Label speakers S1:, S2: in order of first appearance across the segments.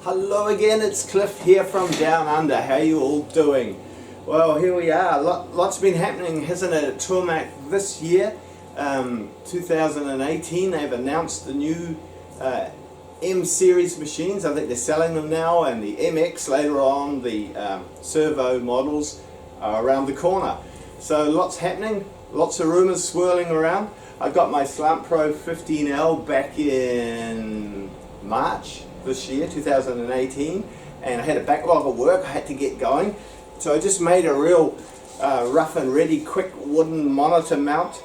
S1: Hello again, it's Cliff here from Down Under. How you all doing? Well, here we are. Lots been happening, hasn't it, at Tormach this year, 2018. They've announced the new M series machines. I think they're selling them now, and the MX later on. The servo models are around the corner. So lots happening, lots of rumours swirling around. I got my SlantPro 15L back in March this year, 2018, and I had a backlog of work I had to get going, so I just made a real rough and ready quick wooden monitor mount.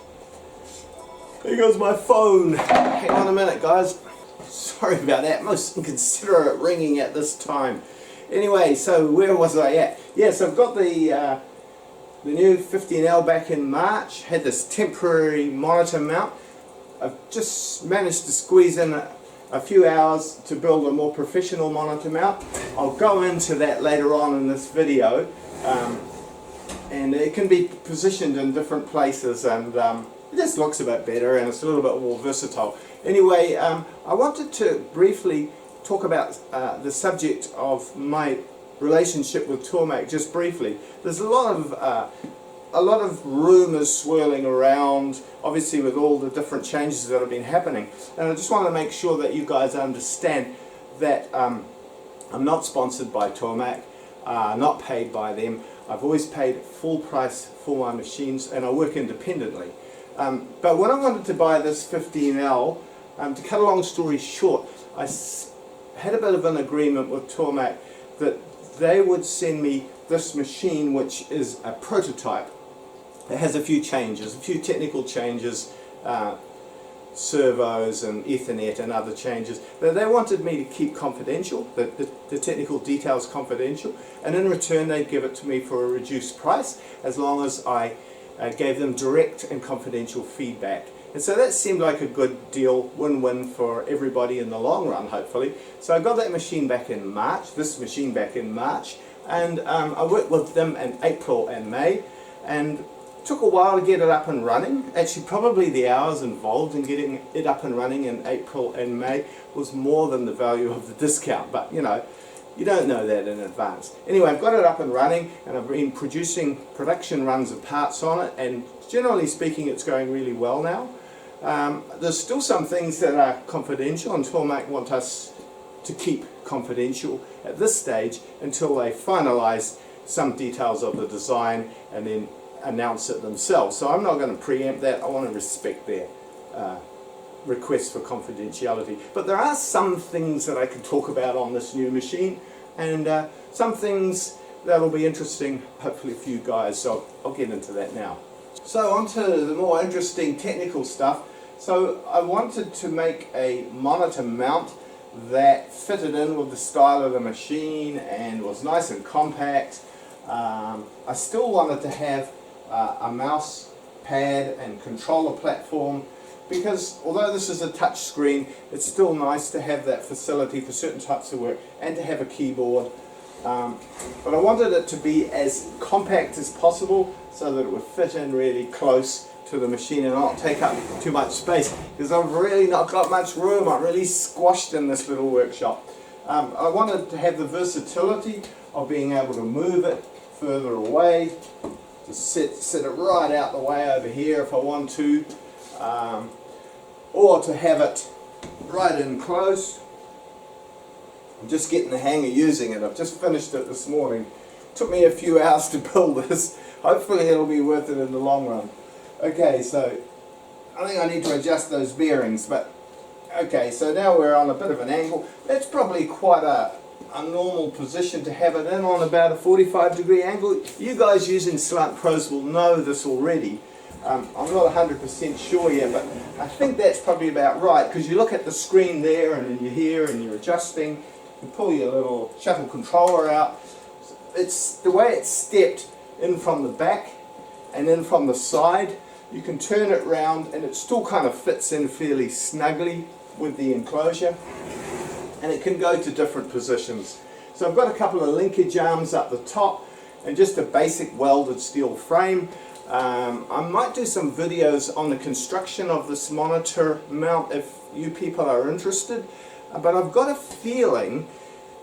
S1: There goes my phone. Hang on a minute, guys, sorry about that, most inconsiderate ringing at this time. Anyway, so where was I at? Yes, I've got the new 15L back in March, had this temporary monitor mount. I've just managed to squeeze in a few hours to build a more professional monitor mount. I'll go into that later on in this video, and it can be positioned in different places, and it just looks a bit better and it's a little bit more versatile. Anyway, I wanted to briefly talk about the subject of my relationship with Tormach just briefly. There's a lot of rumours swirling around, obviously with all the different changes that have been happening, and I just want to make sure that you guys understand that I'm not sponsored by Tormach, not paid by them. I've always paid full price for my machines, and I work independently. But when I wanted to buy this 15L, to cut a long story short, I had a bit of an agreement with Tormach that they would send me this machine, which is a prototype. It has a few changes, a few technical changes, servos and Ethernet and other changes that they wanted me to keep confidential, the technical details confidential, and in return they'd give it to me for a reduced price as long as I gave them direct and confidential feedback. And so that seemed like a good deal, win-win for everybody in the long run, hopefully. So I got that machine back in March, this machine back in March, and I worked with them in April and May, and it took a while to get it up and running. Actually, probably the hours involved in getting it up and running in April and May was more than the value of the discount, but you know, you don't know that in advance. Anyway, I've got it up and running, and I've been producing production runs of parts on it, and generally speaking it's going really well now. There's still some things that are confidential, and Tormach want us to keep confidential at this stage until they finalize some details of the design and then announce it themselves. So I'm not going to preempt that. I want to respect their request for confidentiality. But there are some things that I can talk about on this new machine, and some things that will be interesting hopefully for you guys, so I'll get into that now. So on to the more interesting technical stuff. So I wanted to make a monitor mount that fitted in with the style of the machine and was nice and compact. I still wanted to have a mouse pad and controller platform, because although this is a touch screen, it's still nice to have that facility for certain types of work and to have a keyboard. But I wanted it to be as compact as possible so that it would fit in really close to the machine and not take up too much space, because I've really not got much room. I'm really squashed in this little workshop. I wanted to have the versatility of being able to move it further away, to sit it right out the way over here if I want to, or to have it right in close. I'm just getting the hang of using it. I've just finished it this morning. It took me a few hours to build this. Hopefully it'll be worth it in the long run. Okay, so I think I need to adjust those bearings, but okay, so now we're on a bit of an angle. That's probably quite a normal position to have it in, on about a 45-degree angle. You guys using SlantPros will know this already. I'm not 100% sure yet, but I think that's probably about right, because you look at the screen there and then you're here and you're adjusting. You pull your little shuttle controller out. It's the way it's stepped in from the back and in from the side. You can turn it round and it still kind of fits in fairly snugly with the enclosure, and it can go to different positions. So I've got a couple of linkage arms up the top and just a basic welded steel frame. I might do some videos on the construction of this monitor mount if you people are interested, but I've got a feeling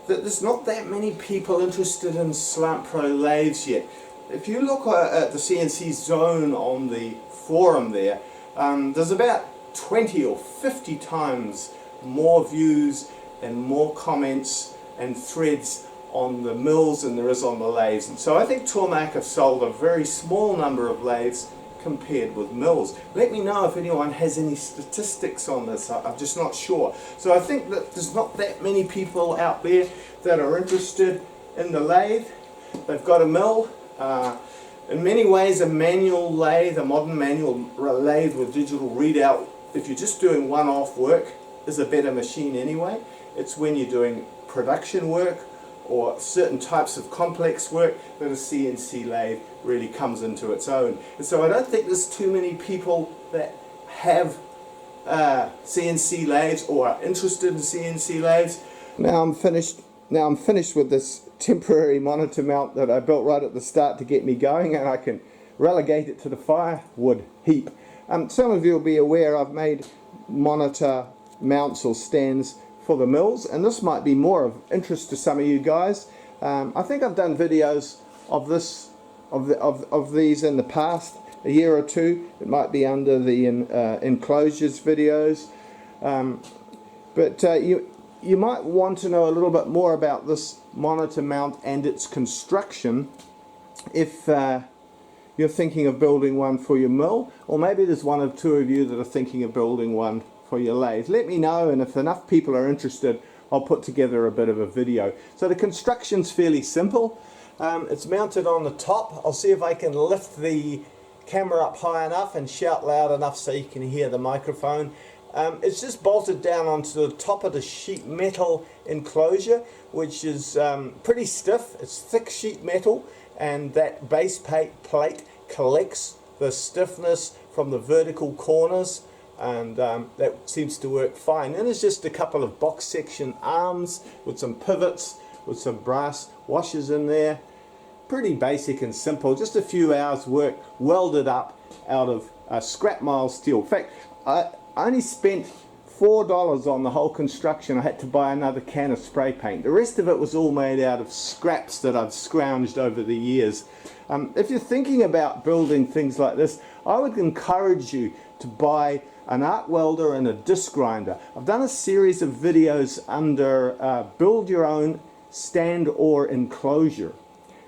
S1: that there's not that many people interested in SlantPro lathes yet. If you look at the CNC zone on the forum there, there's about 20 or 50 times more views and more comments and threads on the mills than there is on the lathes. And so I think Tormach have sold a very small number of lathes compared with mills. Let me know if anyone has any statistics on this. I'm just not sure. So I think that there's not that many people out there that are interested in the lathe. They've got a mill. In many ways, a manual lathe, a modern manual lathe with digital readout, if you're just doing one-off work, is a better machine anyway. It's when you're doing production work or certain types of complex work that a CNC lathe really comes into its own. And so I don't think there's too many people that have CNC lathes or are interested in CNC lathes. Now I'm finished with this temporary monitor mount that I built right at the start to get me going, and I can relegate it to the firewood heap. Some of you will be aware I've made monitor mounts or stands for the mills, and this might be more of interest to some of you guys. I think I've done videos of these in the past, a year or two. It might be under the enclosures videos, but you might want to know a little bit more about this monitor mount and its construction if you're thinking of building one for your mill, or maybe there's one or two of you that are thinking of building one for your lathe. Let me know, and if enough people are interested, I'll put together a bit of a video. So the construction's fairly simple. It's mounted on the top. I'll see if I can lift the camera up high enough and shout loud enough so you can hear the microphone. It's just bolted down onto the top of the sheet metal enclosure, which is pretty stiff. It's thick sheet metal, and that base plate collects the stiffness from the vertical corners, and that seems to work fine. And there's just a couple of box section arms with some pivots with some brass washers in there. Pretty basic and simple, just a few hours work welded up out of scrap mild steel. In fact, I only spent $4 on the whole construction. I had to buy another can of spray paint. The rest of it was all made out of scraps that I've scrounged over the years. If you're thinking about building things like this, I would encourage you to buy an arc welder and a disc grinder. I've done a series of videos under build your own stand or enclosure,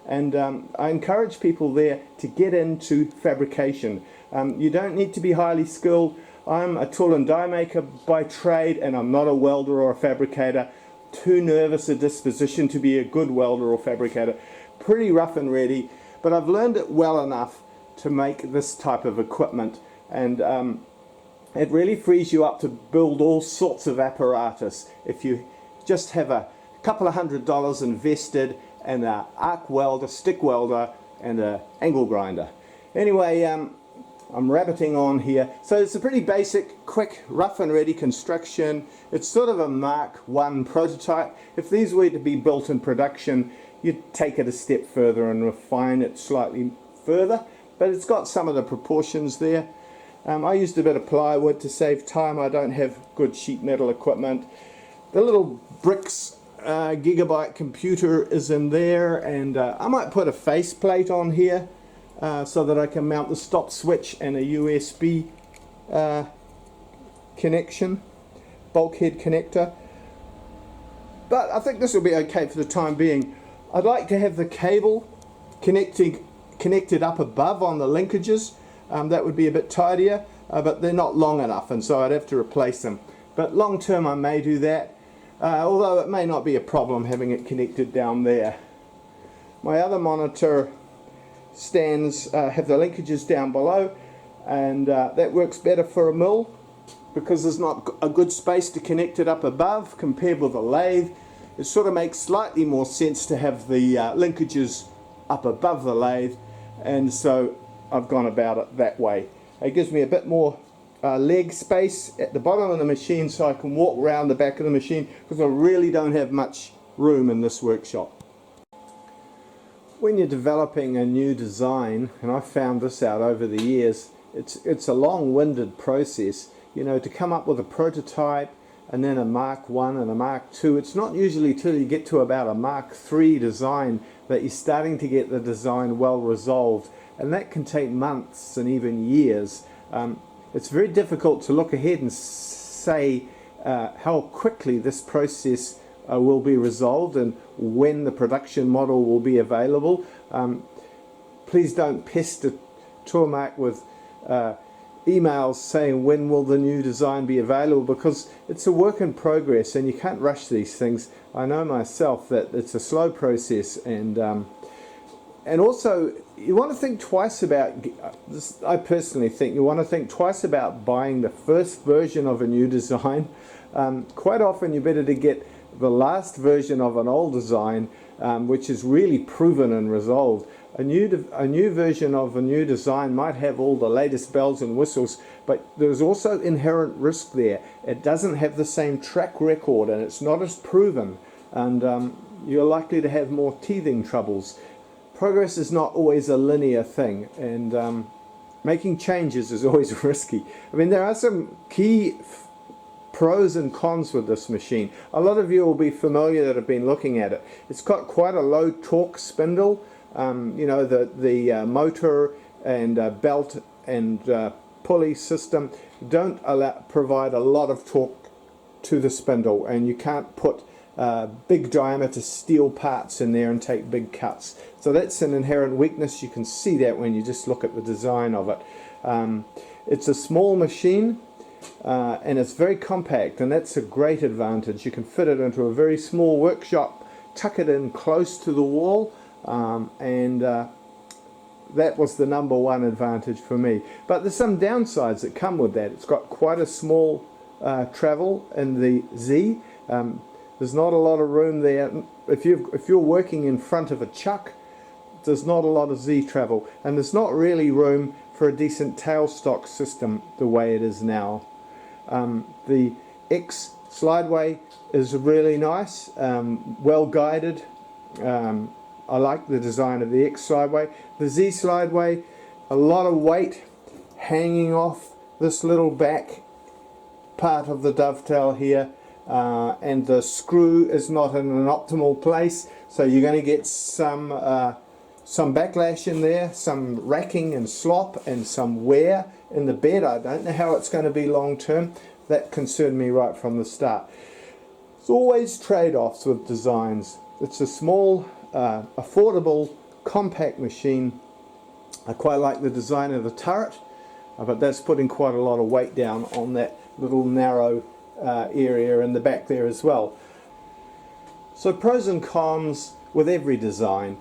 S1: and I encourage people there to get into fabrication. You don't need to be highly skilled. I'm a tool and die maker by trade, and I'm not a welder or a fabricator. Too nervous a disposition to be a good welder or fabricator. Pretty rough and ready, but I've learned it well enough to make this type of equipment, and it really frees you up to build all sorts of apparatus if you just have a couple of $100 invested in an arc welder, stick welder, and an angle grinder. Anyway, I'm rabbiting on here. So it's a pretty basic, quick, rough and ready construction. It's sort of a Mark I prototype. If these were to be built in production, you'd take it a step further and refine it slightly further, but it's got some of the proportions there. I used a bit of plywood to save time. I don't have good sheet metal equipment. The little bricks gigabyte computer is in there, and I might put a faceplate on here so that I can mount the stop switch and a USB connection, bulkhead connector. But I think this will be okay for the time being. I'd like to have the cable connected up above on the linkages. That would be a bit tidier, but they're not long enough, and so I'd have to replace them. But long term I may do that, although it may not be a problem having it connected down there. My other monitor stands have the linkages down below, and that works better for a mill because there's not a good space to connect it up above compared with a lathe. It sort of makes slightly more sense to have the linkages up above the lathe, and so I've gone about it that way. It gives me a bit more leg space at the bottom of the machine so I can walk around the back of the machine, because I really don't have much room in this workshop. When you're developing a new design, and I've found this out over the years, it's a long-winded process, you know, to come up with a prototype, and then a Mark 1 and a Mark 2. It's not usually till you get to about a Mark 3 design that you're starting to get the design well resolved, and that can take months and even years. It's very difficult to look ahead and say how quickly this process will be resolved and when the production model will be available. Please don't pester Tormach with emails saying when will the new design be available, because it's a work in progress and you can't rush these things. I know myself that it's a slow process, and also you want to think twice about this. I personally think you want to think twice about buying the first version of a new design. Quite often you're better to get the last version of an old design, which is really proven and resolved. A new version of a new design might have all the latest bells and whistles, but there's also inherent risk there. It doesn't have the same track record and it's not as proven, and you're likely to have more teething troubles. Progress is not always a linear thing, and making changes is always risky. I mean, there are some key pros and cons with this machine. A lot of you will be familiar that have been looking at it. It's got quite a low torque spindle. You know, the motor and belt and pulley system don't provide a lot of torque to the spindle, and you can't put big diameter steel parts in there and take big cuts. So that's an inherent weakness. You can see that when you just look at the design of it. It's a small machine, and it's very compact, and that's a great advantage. You can fit it into a very small workshop, tuck it in close to the wall, and that was the number one advantage for me. But there's some downsides that come with that. It's got quite a small travel in the Z. There's not a lot of room there. If you're working in front of a chuck, there's not a lot of Z travel, and there's not really room for a decent tailstock system the way it is now. The X slideway is really nice, well guided. I like the design of the X slideway. The Z slideway, a lot of weight hanging off this little back part of the dovetail here, and the screw is not in an optimal place, so you're going to get some backlash in there, some racking and slop, and some wear in the bed. I don't know how it's going to be long term. That concerned me right from the start. There's always trade-offs with designs. It's a small, affordable, compact machine. I quite like the design of the turret, but that's putting quite a lot of weight down on that little narrow area in the back there as well. So pros and cons with every design.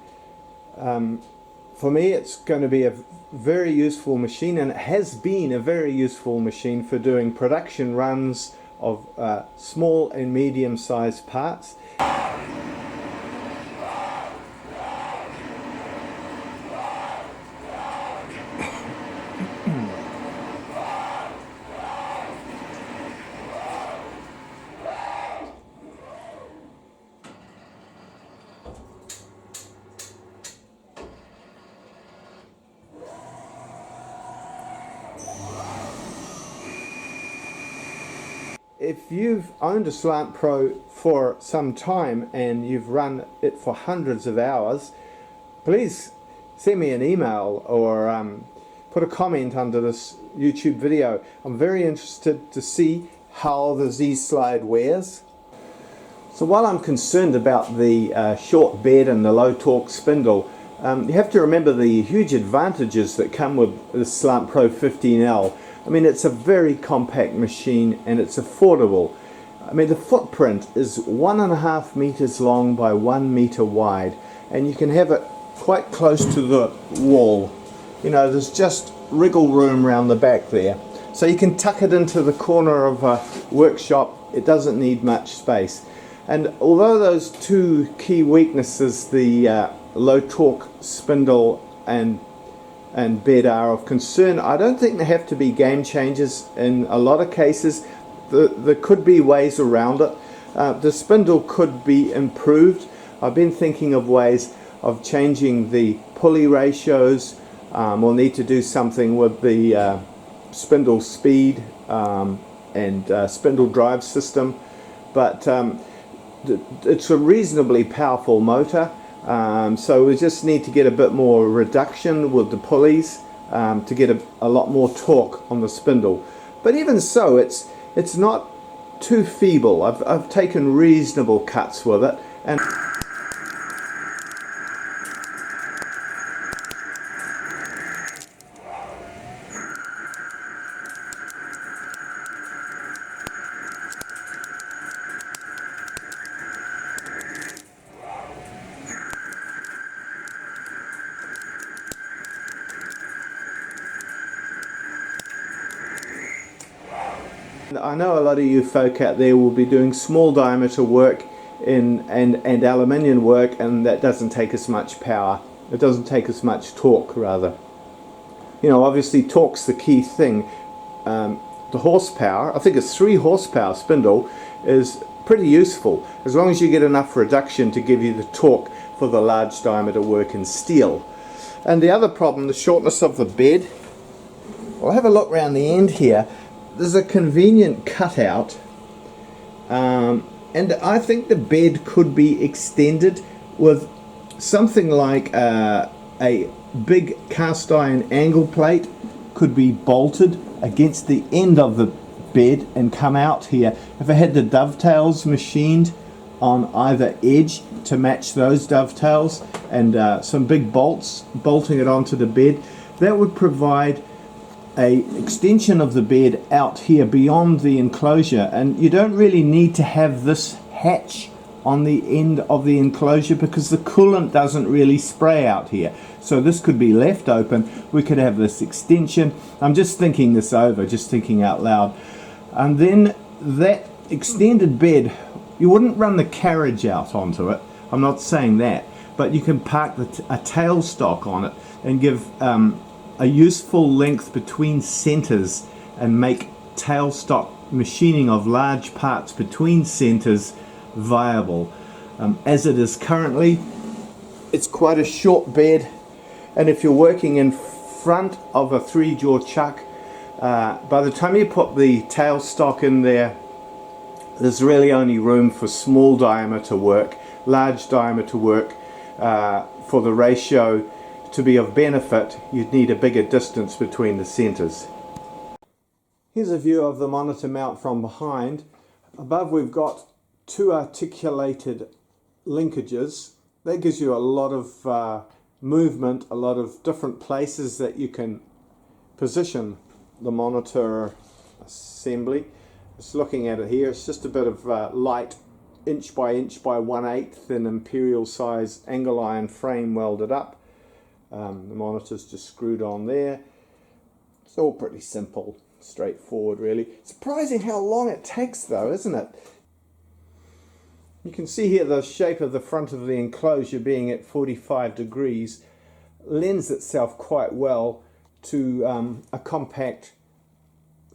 S1: For me, it's going to be a very useful machine, and it has been a very useful machine for doing production runs of small and medium sized parts. If you've owned a SlantPro for some time and you've run it for hundreds of hours, please send me an email or put a comment under this YouTube video. I'm very interested to see how the Z-Slide wears. So while I'm concerned about the short bed and the low torque spindle, you have to remember the huge advantages that come with the SlantPro 15L. I mean, it's a very compact machine and it's affordable. I mean, the footprint is 1.5 meters long by 1 meter wide, and you can have it quite close to the wall. You know, there's just wriggle room around the back there. So you can tuck it into the corner of a workshop. It doesn't need much space. And although those two key weaknesses, the low torque spindle and bed are of concern, I don't think they have to be game changers in a lot of cases. There could be ways around it. The spindle could be improved. I've been thinking of ways of changing the pulley ratios. We'll need to do something with the spindle speed, and spindle drive system, but it's a reasonably powerful motor, so we just need to get a bit more reduction with the pulleys to get a lot more torque on the spindle. But even so, it's not too feeble. I've taken reasonable cuts with it, and I know a lot of you folk out there will be doing small diameter work and aluminium work, and that doesn't take as much power. It doesn't take as much torque, rather. You know, obviously torque's the key thing. The horsepower, I think it's 3 horsepower spindle, is pretty useful as long as you get enough reduction to give you the torque for the large diameter work in steel. And the other problem, the shortness of the bed. I'll have a look around the end here. There's a convenient cutout, and I think the bed could be extended with something like a big cast iron angle plate could be bolted against the end of the bed and come out here. If I had the dovetails machined on either edge to match those dovetails, and some big bolts bolting it onto the bed, that would provide a extension of the bed out here beyond the enclosure. And you don't really need to have this hatch on the end of the enclosure because the coolant doesn't really spray out here, so this could be left open. We could have this extension. I'm just thinking this over, just thinking out loud. And then that extended bed, you wouldn't run the carriage out onto it, I'm not saying that, but you can park a tailstock on it and give a useful length between centers and make tailstock machining of large parts between centers viable. As it is currently, it's quite a short bed, and if you're working in front of a 3-jaw chuck, by the time you put the tailstock in there, there's really only room for small diameter work. Large diameter work, for the ratio to be of benefit, you'd need a bigger distance between the centers. Here's a view of the monitor mount from behind. Above we've got 2 articulated linkages. That gives you a lot of movement, a lot of different places that you can position the monitor assembly. Just looking at it here, it's just a bit of light inch by 1/8 in imperial size angle iron frame welded up. The monitor's just screwed on there. It's all pretty simple, straightforward really. Surprising how long it takes though, isn't it? You can see here the shape of the front of the enclosure being at 45 degrees lends itself quite well to a compact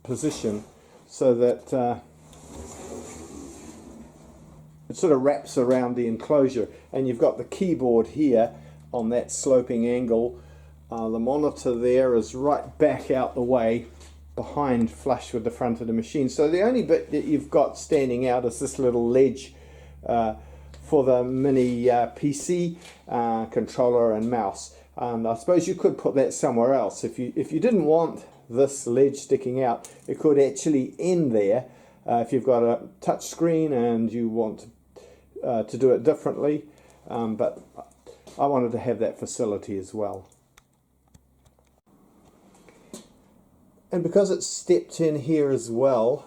S1: position, so that it sort of wraps around the enclosure, and you've got the keyboard here on that sloping angle. The monitor there is right back out the way behind, flush with the front of the machine, so the only bit that you've got standing out is this little ledge for the mini PC controller and mouse. I suppose you could put that somewhere else. If you didn't want this ledge sticking out, it could actually end there. If you've got a touch screen and you want to do it differently, but I wanted to have that facility as well. And because it's stepped in here as well,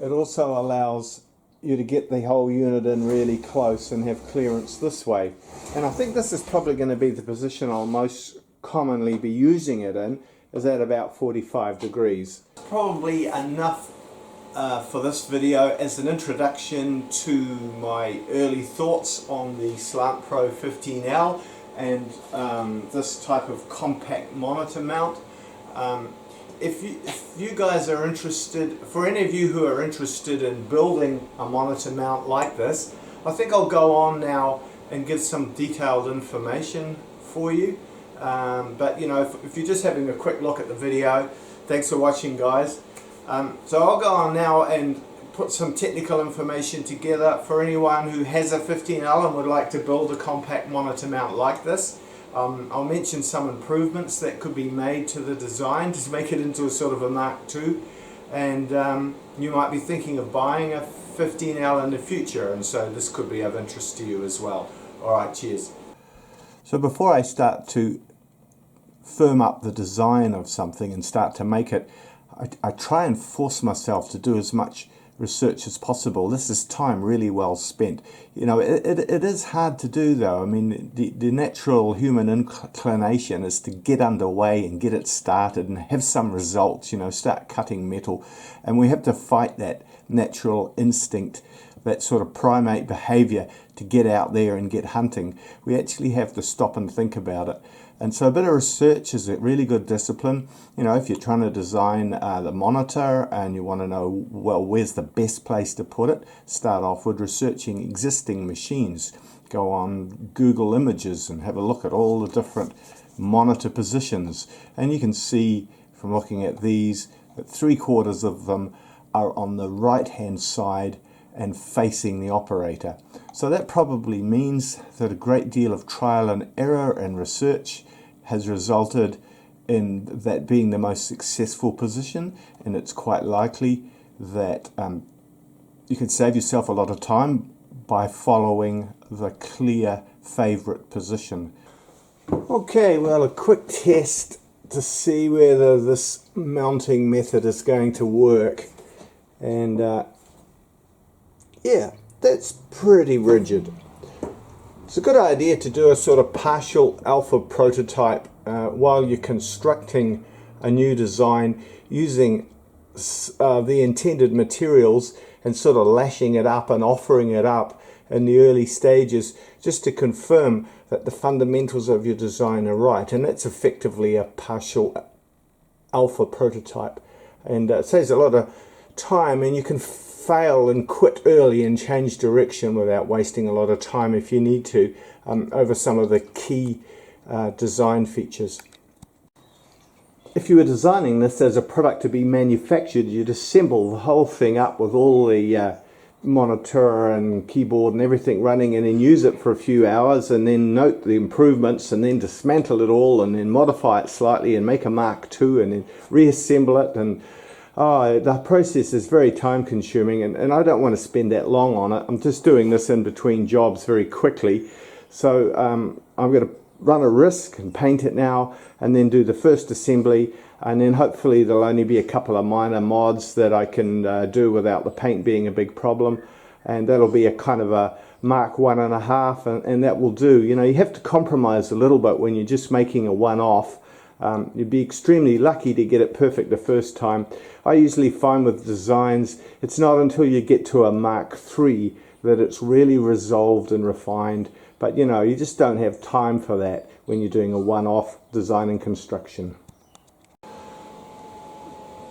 S1: it also allows you to get the whole unit in really close and have clearance this way. And I think this is probably going to be the position I'll most commonly be using it in, is at about 45 degrees. Probably enough for this video as an introduction to my early thoughts on the SlantPro 15L and this type of compact monitor mount. If you guys are interested, for any of you who are interested in building a monitor mount like this, I think I'll go on now and give some detailed information for you. But you know, if you're just having a quick look at the video, thanks for watching guys. So I'll go on now and put some technical information together for anyone who has a 15L and would like to build a compact monitor mount like this. I'll mention some improvements that could be made to the design to make it into a sort of a Mark II, and you might be thinking of buying a 15L in the future, and so this could be of interest to you as well. Alright, cheers. So before I start to firm up the design of something and start to make it, I try and force myself to do as much research as possible. This is time really well spent. You know, it is hard to do though. I mean, the natural human inclination is to get underway and get it started and have some results, you know, start cutting metal. And we have to fight that natural instinct, that sort of primate behavior to get out there and get hunting. We actually have to stop and think about it. And so a bit of research is a really good discipline. You know, if you're trying to design the monitor and you want to know, well, where's the best place to put it, start off with researching existing machines. Go on Google Images and have a look at all the different monitor positions. And you can see from looking at these that 3/4 of them are on the right-hand side and facing the operator. So that probably means that a great deal of trial and error and research has resulted in that being the most successful position, and it's quite likely that you can save yourself a lot of time by following the clear favorite position. Okay, well, a quick test to see whether this mounting method is going to work, and yeah, that's pretty rigid. It's a good idea to do a sort of partial alpha prototype while you're constructing a new design, using the intended materials and sort of lashing it up and offering it up in the early stages, just to confirm that the fundamentals of your design are right. And that's effectively a partial alpha prototype, and it saves a lot of time, and you can fail and quit early and change direction without wasting a lot of time if you need to over some of the key design features. If you were designing this as a product to be manufactured, you'd assemble the whole thing up with all the monitor and keyboard and everything running, and then use it for a few hours and then note the improvements and then dismantle it all and then modify it slightly and make a Mark II and then reassemble it. And the process is very time consuming, and I don't want to spend that long on it. I'm just doing this in between jobs very quickly. So I'm going to run a risk and paint it now, and then do the first assembly, and then hopefully there'll only be a couple of minor mods that I can do without the paint being a big problem, and that'll be a kind of a Mark 1.5, and that will do. You know, you have to compromise a little bit when you're just making a one-off. You'd be extremely lucky to get it perfect the first time. I usually find with designs, it's not until you get to a Mark III that it's really resolved and refined. But you know, you just don't have time for that when you're doing a one-off design and construction.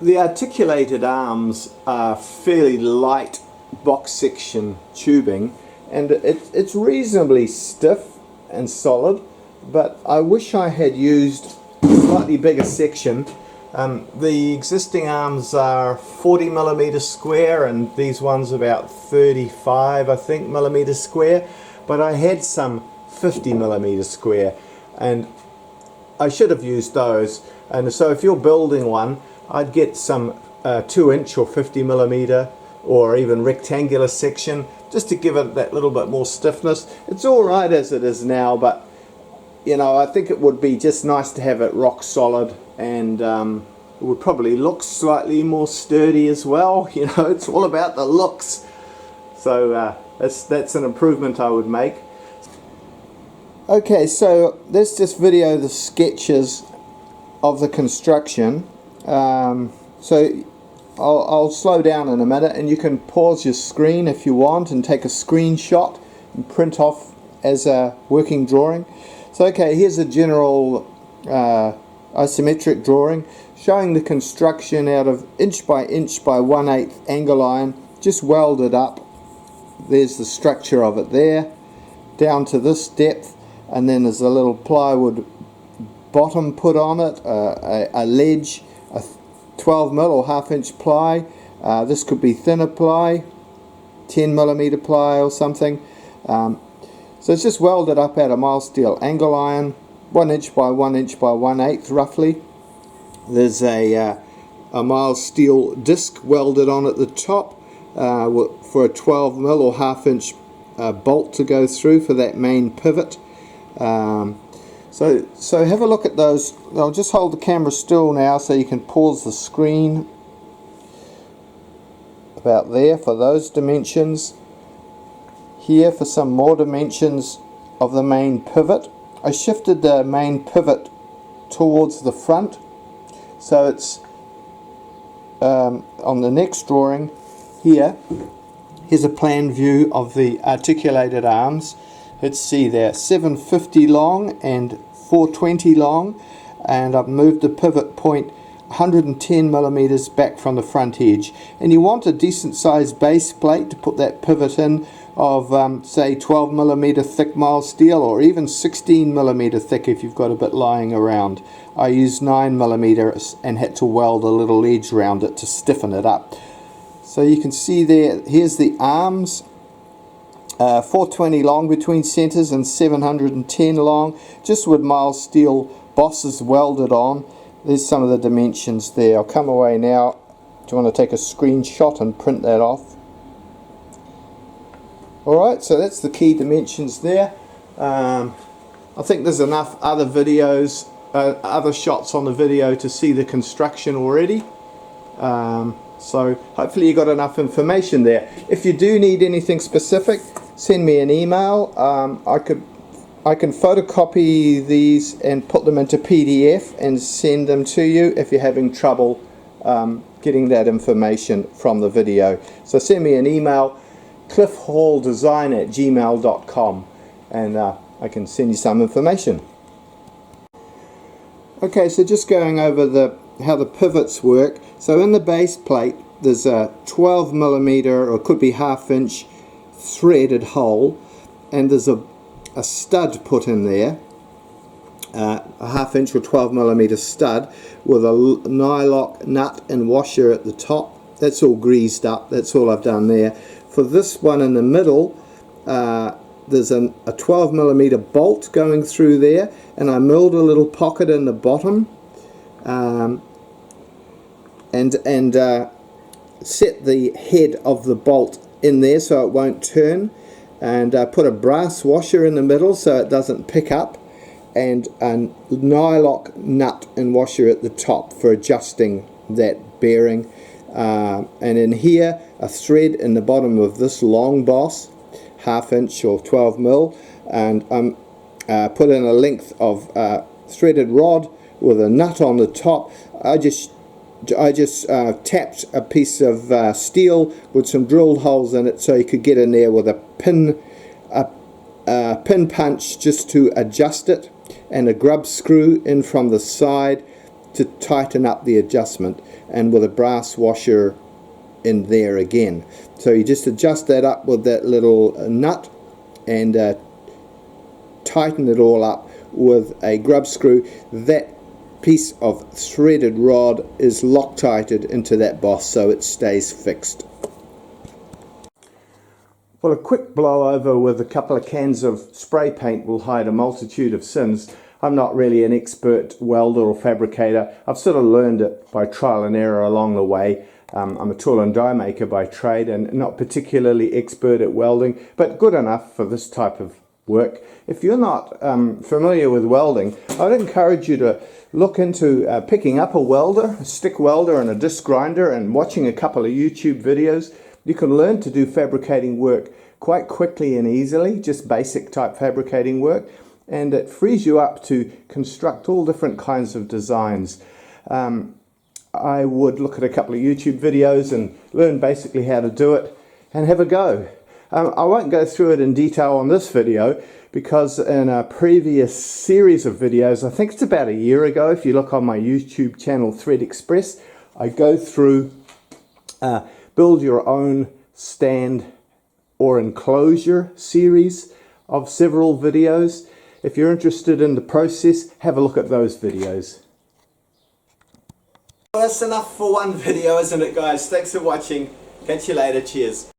S1: The articulated arms are fairly light box section tubing, and it's reasonably stiff and solid, but I wish I had used slightly bigger section. The existing arms are 40mm square, and these ones about 35, I think, millimeters square, but I had some 50mm square, and I should have used those. And so if you're building one, I'd get some 2" or 50mm or even rectangular section, just to give it that little bit more stiffness. It's alright as it is now, but you know, I think it would be just nice to have it rock solid, and it would probably look slightly more sturdy as well. You know, it's all about the looks. So that's an improvement I would make. Okay, so let's just video the sketches of the construction. So I'll slow down in a minute, and you can pause your screen if you want and take a screenshot and print off as a working drawing. So okay, here's a general isometric drawing showing the construction out of inch by 1/8 angle iron, just welded up. There's the structure of it there, down to this depth, and then there's a little plywood bottom put on it, a ledge, 12 mil or half-inch ply. This could be thinner ply, 10mm ply or something. So it's just welded up out of mild steel angle iron, 1 inch by 1 inch by 1/8 roughly. There's a mild steel disc welded on at the top for a 12 mil or half-inch bolt to go through for that main pivot. So have a look at those. I'll just hold the camera still now so you can pause the screen about there for those dimensions. Here for some more dimensions of the main pivot. I shifted the main pivot towards the front, so it's on the next drawing here. Here's a plan view of the articulated arms. Let's see, they're 750 long and 420 long, and I've moved the pivot point 110 millimeters back from the front edge. And you want a decent sized base plate to put that pivot in of say 12 millimeter thick mild steel, or even 16 millimeter thick if you've got a bit lying around. I used 9 millimeters and had to weld a little edge around it to stiffen it up. So you can see there, here's the arms, 420 long between centers and 710 long, just with mild steel bosses welded on. There's some of the dimensions there. I'll come away now. Do you want to take a screenshot and print that off? Alright, so that's the key dimensions there. I think there's enough other videos, other shots on the video to see the construction already. So hopefully you got enough information there. If you do need anything specific, send me an email. I can photocopy these and put them into PDF and send them to you if you're having trouble getting that information from the video. So send me an email, cliffhalldesign@gmail.com, and I can send you some information. Okay, so just going over how the pivots work. So in the base plate there's a 12 millimeter, or it could be half-inch threaded hole, and there's a stud put in there, a half-inch or 12 millimeter stud with a nylock nut and washer at the top. That's all greased up. That's all I've done there. For this one in the middle, there's a 12 millimeter bolt going through there, and I milled a little pocket in the bottom, and set the head of the bolt in there so it won't turn, and put a brass washer in the middle so it doesn't pick up, and a nylock nut and washer at the top for adjusting that bearing. And in here, a thread in the bottom of this long boss, half-inch or 12 mil, and put in a length of threaded rod with a nut on the top. I just tapped a piece of steel with some drilled holes in it so you could get in there with a pin punch just to adjust it, and a grub screw in from the side to tighten up the adjustment, and with a brass washer in there again. So you just adjust that up with that little nut and tighten it all up with a grub screw. That piece of threaded rod is Loctited into that boss so it stays fixed. Well, a quick blow over with a couple of cans of spray paint will hide a multitude of sins. I'm not really an expert welder or fabricator. I've sort of learned it by trial and error along the way. I'm a tool and die maker by trade and not particularly expert at welding, but good enough for this type of work. If you're not familiar with welding, I'd encourage you to look into picking up a welder, a stick welder and a disc grinder, and watching a couple of YouTube videos. You can learn to do fabricating work quite quickly and easily, just basic type fabricating work, and it frees you up to construct all different kinds of designs. I would look at a couple of YouTube videos and learn basically how to do it and have a go. I won't go through it in detail on this video because in a previous series of videos, I think it's about a year ago, if you look on my YouTube channel Thread Express, I go through build your own stand or enclosure series of several videos. If you're interested in the process, have a look at those videos. Well, that's enough for one video, isn't it, guys? Thanks for watching. Catch you later. Cheers.